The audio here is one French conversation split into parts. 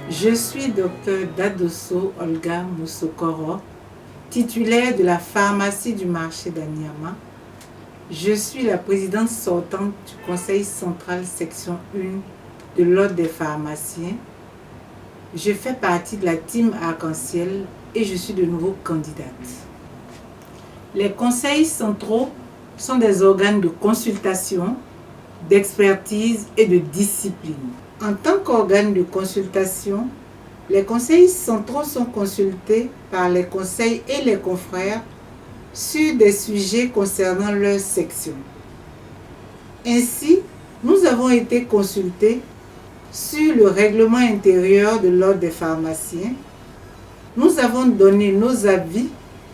Je suis Dr Dadoso Olga Moussokoro, titulaire de la pharmacie du marché d'Anyama. Je suis la présidente sortante du Conseil central section 1 de l'Ordre des pharmaciens. Je fais partie de la team Arc-en-Ciel et je suis de nouveau candidate. Les conseils centraux sont des organes de consultation, d'expertise et de discipline. En tant qu'organe de consultation, les conseils centraux sont consultés par les conseils et les confrères sur des sujets concernant leur section. Ainsi, nous avons été consultés sur le règlement intérieur de l'Ordre des pharmaciens. Nous avons donné nos avis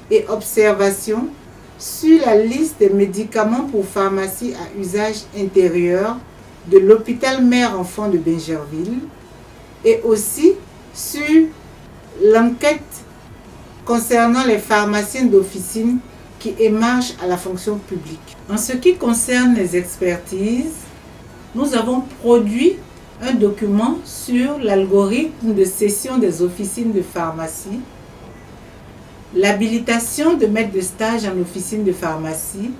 et observations sur la liste des médicaments pour pharmacie à usage intérieur de l'hôpital Mère-Enfant de Bingerville et aussi sur l'enquête concernant les pharmaciens d'officine qui émargent à la fonction publique. En ce qui concerne les expertises, nous avons produit un document sur l'algorithme de cession des officines de pharmacie, l'habilitation de maître de stage en officine de pharmacie,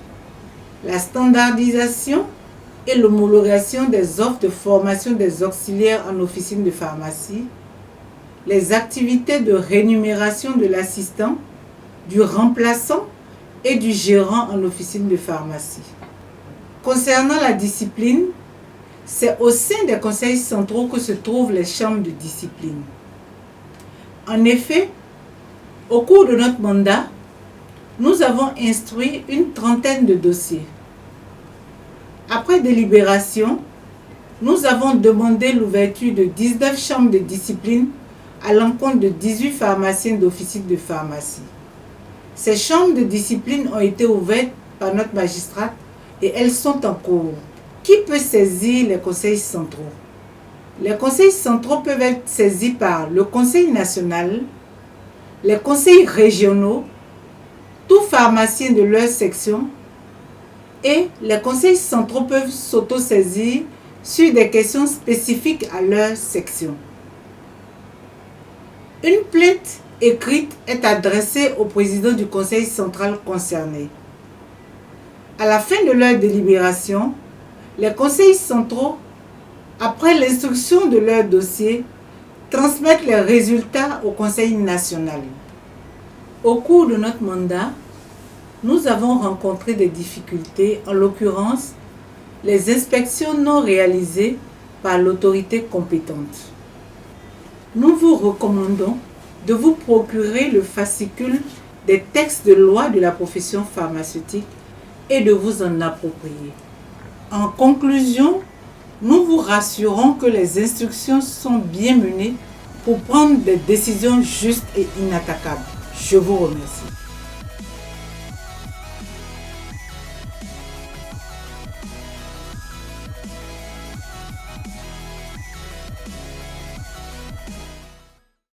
la standardisation et l'homologation des offres de formation des auxiliaires en officine de pharmacie, les activités de rémunération de l'assistant, du remplaçant et du gérant en officine de pharmacie. Concernant la discipline, c'est au sein des conseils centraux que se trouvent les chambres de discipline. En effet, au cours de notre mandat, nous avons instruit une trentaine de dossiers. Après délibération, nous avons demandé l'ouverture de 19 chambres de discipline à l'encontre de 18 pharmaciens d'officine de pharmacie. Ces chambres de discipline ont été ouvertes par notre magistrate et elles sont en cours. Qui peut saisir les conseils centraux? Les conseils centraux peuvent être saisis par le Conseil national, les conseils régionaux, tout pharmacien de leur section, et les conseils centraux peuvent s'auto-saisir sur des questions spécifiques à leur section. Une plainte écrite est adressée au président du conseil central concerné. À la fin de leur délibération, les conseils centraux, après l'instruction de leur dossier, transmettent les résultats au Conseil national. Au cours de notre mandat, nous avons rencontré des difficultés, en l'occurrence, les inspections non réalisées par l'autorité compétente. Nous vous recommandons de vous procurer le fascicule des textes de loi de la profession pharmaceutique et de vous en approprier. En conclusion, nous vous rassurons que les instructions sont bien menées pour prendre des décisions justes et inattaquables. Je vous remercie.